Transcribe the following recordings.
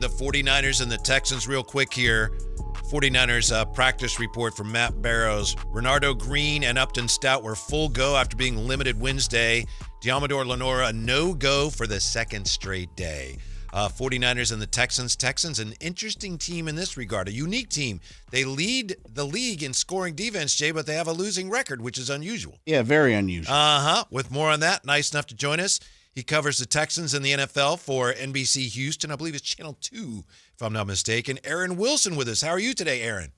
The 49ers and the Texans real quick here. 49ers practice report from Matt Barrows. Renardo Green and Upton Stout were full go after being limited Wednesday. Diamador Lenora, a no-go for the second straight day. 49ers and the Texans. Texans, an interesting team in this regard, a unique team. They lead the league in scoring defense, Jay, but they have a losing record, which is unusual. Yeah, very unusual. With more on that, nice enough to join us. He covers the Texans and the NFL for NBC Houston. I believe it's Channel 2, if I'm not mistaken. Aaron Wilson with us. How are you today, Aaron?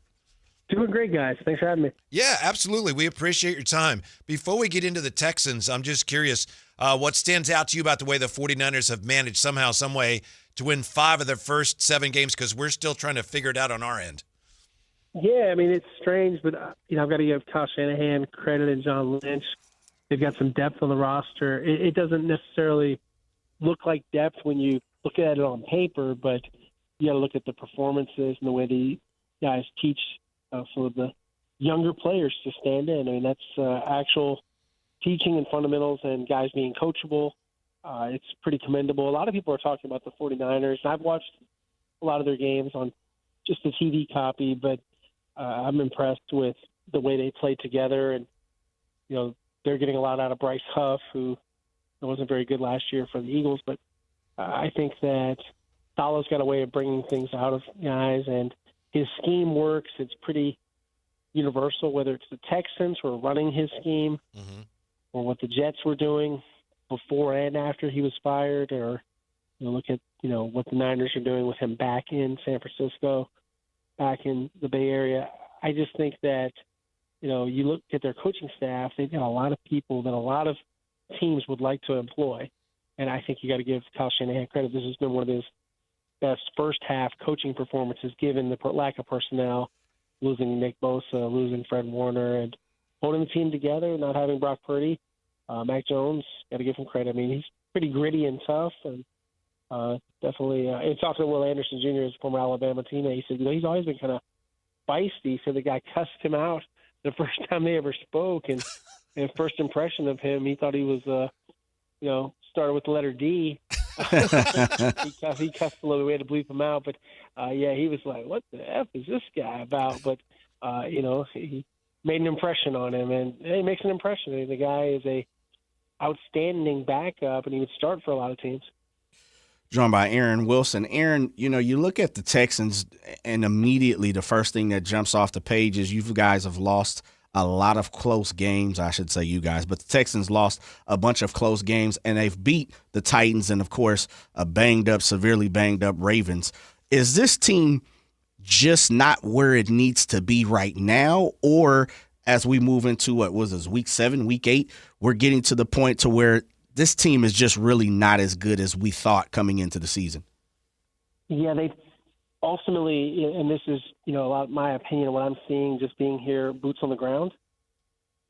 Doing great, guys. Thanks for having me. Yeah, absolutely. We appreciate your time. Before we get into the Texans, I'm just curious, what stands out to you about the way the 49ers have managed somehow, some way to win 5 of their first 7 games, because we're still trying to figure it out on our end. Yeah, I mean, it's strange, but, I've got to give Kyle Shanahan credit and John Lynch. They've got some depth on the roster. It doesn't necessarily look like depth when you look at it on paper, but you got to look at the performances and the way the guys teach some of the younger players to stand in. I mean, that's actual teaching and fundamentals and guys being coachable. It's pretty commendable. A lot of people are talking about the 49ers. I've watched a lot of their games on just the TV copy, but I'm impressed with the way they play together. And, they're getting a lot out of Bryce Huff, who wasn't very good last year for the Eagles. But I think that Saleh's got a way of bringing things out of guys, and his scheme works. It's pretty universal, whether it's the Texans who are running his scheme or what the Jets were doing before and after he was fired, or look at what the Niners are doing with him back in San Francisco, back in the Bay Area. I just think that you look at their coaching staff, they've got a lot of people that a lot of teams would like to employ. And I think you got to give Kyle Shanahan credit. This has been one of his best first-half coaching performances, given the lack of personnel, losing Nick Bosa, losing Fred Warner, and holding the team together, not having Brock Purdy. Mac Jones, got to give him credit. I mean, he's pretty gritty and tough, and definitely and talking to Will Anderson Jr., his former Alabama teammate, he said, he's always been kind of feisty, so the guy cussed him out the first time they ever spoke, and first impression of him, he thought he was, started with the letter D. he cussed a little. We had to bleep him out, but he was like, "What the f is this guy about?" But he made an impression on him, and he makes an impression. The guy is a outstanding backup, and he would start for a lot of teams. Joined by Aaron Wilson. Aaron, you look at the Texans, and immediately the first thing that jumps off the page is you guys have lost a lot of close games. I should say you guys, but the Texans lost a bunch of close games, and they've beat the Titans and, of course, severely banged up Ravens. Is this team just not where it needs to be right now, or as we move into week 7, week 8, we're getting to the point to where this team is just really not as good as we thought coming into the season? Yeah, they ultimately, and this is, a lot of my opinion, what I'm seeing just being here, boots on the ground,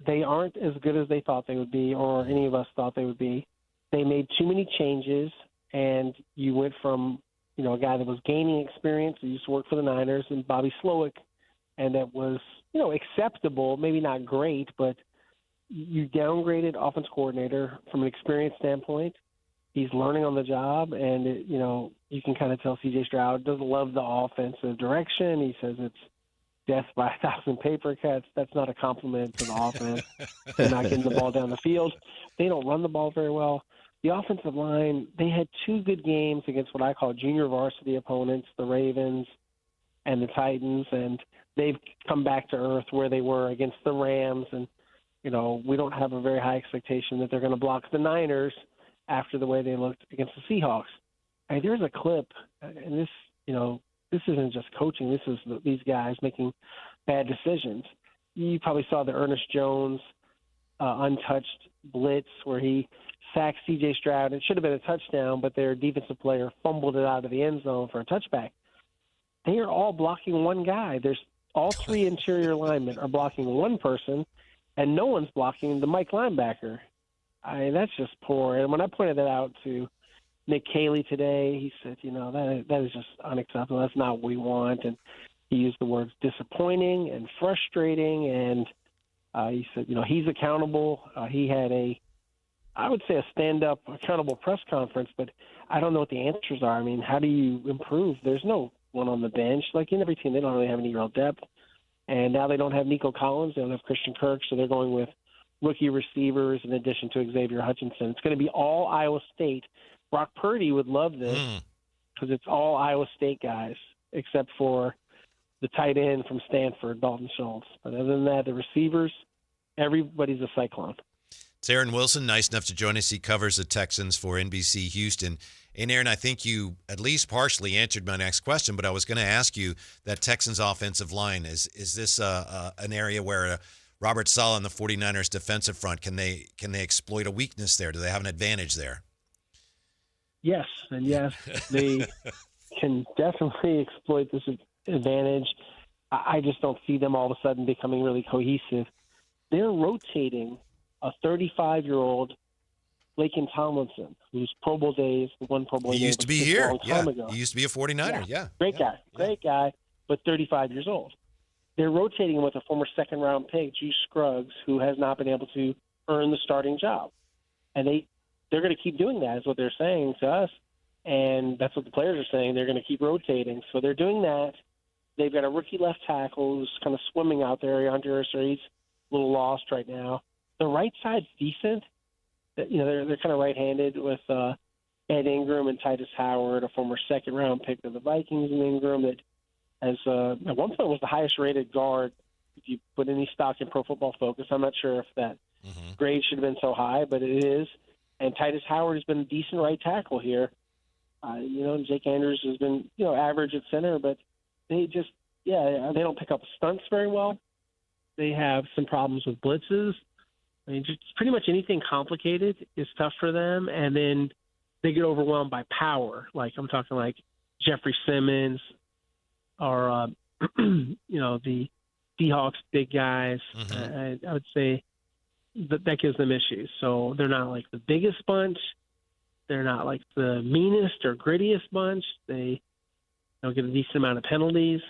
they aren't as good as they thought they would be, or any of us thought they would be. They made too many changes, and you went from, a guy that was gaining experience, who used to work for the Niners, and Bobby Slowick, and that was, acceptable, maybe not great, but you downgraded offense coordinator from an experience standpoint. He's learning on the job, and you can kind of tell C.J. Stroud doesn't love the offensive direction. He says it's death by 1,000 paper cuts. That's not a compliment to the offense. They're not getting the ball down the field. They don't run the ball very well. The offensive line, they had 2 good games against what I call junior varsity opponents, the Ravens and the Titans, and they've come back to earth where they were against the Rams, and we don't have a very high expectation that they're going to block the Niners after the way they looked against the Seahawks. There's a clip, and this isn't just coaching. This is these guys making bad decisions. You probably saw the Ernest Jones untouched blitz where he sacked C.J. Stroud. It should have been a touchdown, but their defensive player fumbled it out of the end zone for a touchback. They are all blocking one guy. There's all 3 interior linemen are blocking one person, and no one's blocking the Mike linebacker. That's just poor. And when I pointed that out to Nick Caley today, he said, that is just unacceptable. That's not what we want. And he used the words disappointing and frustrating. And he said, he's accountable. He had a I would say a stand-up, accountable press conference, but I don't know what the answers are. I mean, how do you improve? There's no one on the bench. Like in every team, they don't really have any real depth. And now they don't have Nico Collins. They don't have Christian Kirk, so they're going with rookie receivers in addition to Xavier Hutchinson. It's going to be all Iowa State. Brock Purdy would love this because it's all Iowa State guys except for the tight end from Stanford, Dalton Schultz. But other than that, the receivers, everybody's a Cyclone. It's Aaron Wilson, nice enough to join us. He covers the Texans for NBC Houston. And Aaron, I think you at least partially answered my next question, but I was going to ask you that Texans offensive line, is this an area where Robert Saleh and the 49ers defensive front, can they exploit a weakness there? Do they have an advantage there? Yes, and yes, they can definitely exploit this advantage. I just don't see them all of a sudden becoming really cohesive. They're rotating a 35-year-old Laken Tomlinson, whose Pro Bowl days, the one Pro Bowl he game used to be was here. a long time ago. He used to be a 49er. Yeah. Great guy, but 35 years old. They're rotating with a former second-round pick, Juice Scruggs, who has not been able to earn the starting job. And they're going to keep doing that, is what they're saying to us. And that's what the players are saying. They're going to keep rotating. So they're doing that. They've got a rookie left tackle who's kind of swimming out there. Hunter He's a little lost right now. The right side's decent. They're kind of right-handed with Ed Ingram and Titus Howard, a former second-round pick of the Vikings, and Ingram that has at one point was the highest-rated guard if you put any stock in Pro Football Focus. I'm not sure if that grade should have been so high, but it is. And Titus Howard has been a decent right tackle here. Jake Andrews has been, average at center, but they don't pick up stunts very well. They have some problems with blitzes. I mean, just pretty much anything complicated is tough for them. And then they get overwhelmed by power. Like I'm talking like Jeffrey Simmons or, the Seahawks big guys. I would say that gives them issues. So they're not like the biggest bunch. They're not like the meanest or grittiest bunch. They don't get a decent amount of penalties.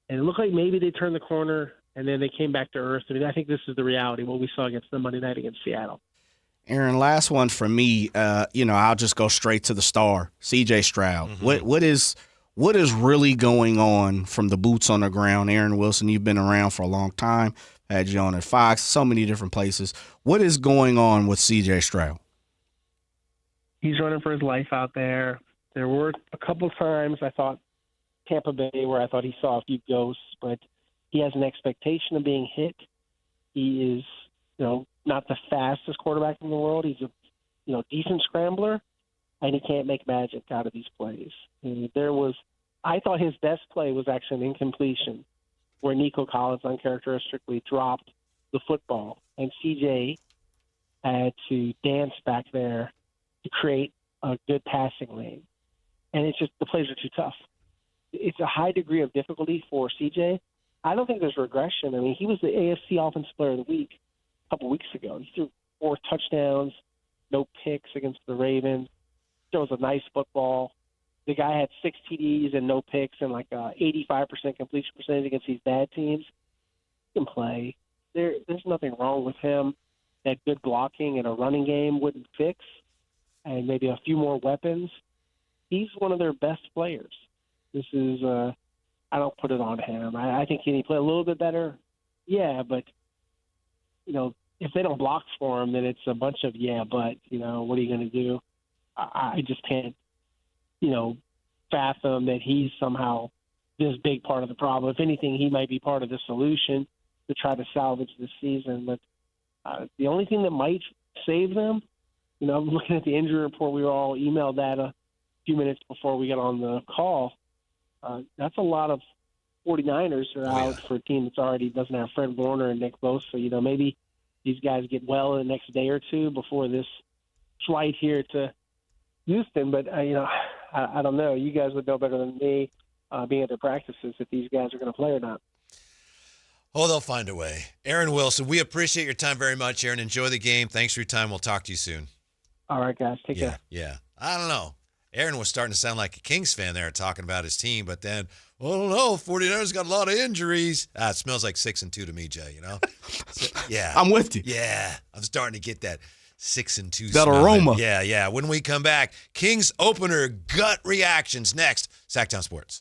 And it looked like maybe they turned the corner and then they came back to earth. I mean, I think this is the reality, what we saw against them Monday night against Seattle. Aaron, last one for me. I'll just go straight to the star, C.J. Stroud. What is really going on from the boots on the ground? Aaron Wilson, you've been around for a long time. Had you on at Fox, so many different places. What is going on with C.J. Stroud? He's running for his life out there. There were a couple of times I thought Tampa Bay where I thought he saw a few ghosts, but he has an expectation of being hit. He is, not the fastest quarterback in the world. He's a, decent scrambler, and he can't make magic out of these plays. And I thought his best play was actually an incompletion where Nico Collins uncharacteristically dropped the football, and CJ had to dance back there to create a good passing lane. And it's just the plays are too tough. It's a high degree of difficulty for CJ. I don't think there's regression. I mean, he was the AFC Offensive Player of the Week a couple weeks ago. He threw 4 touchdowns, no picks against the Ravens. There was a nice football. The guy had 6 TDs and no picks and like 85% completion percentage against these bad teams. He can play. There's nothing wrong with him. That good blocking and a running game wouldn't fix, and maybe a few more weapons. He's one of their best players. This is I don't put it on him. I think can he play a little bit better? Yeah, but if they don't block for him, then it's a bunch of but what are you going to do? I just can't fathom that he's somehow this big part of the problem. If anything, he might be part of the solution to try to salvage this season. But the only thing that might save them, I'm looking at the injury report. We were all emailed that a few minutes before we got on the call. That's a lot of 49ers are out for a team that's already doesn't have Fred Warner and Nick Bosa. Maybe these guys get well in the next day or two before this flight here to Houston. But, I don't know. You guys would know better than me being at their practices if these guys are going to play or not. Oh, they'll find a way. Aaron Wilson, we appreciate your time very much, Aaron. Enjoy the game. Thanks for your time. We'll talk to you soon. All right, guys. Take care. Yeah. I don't know. Aaron was starting to sound like a Kings fan there talking about his team, but then, I don't know, 49ers got a lot of injuries. It smells like 6-2 to me, Jay, So, yeah. I'm with you. Yeah, I'm starting to get that. 6-2. That smell it. aroma. Yeah. When we come back, Kings opener gut reactions next. Sactown Sports.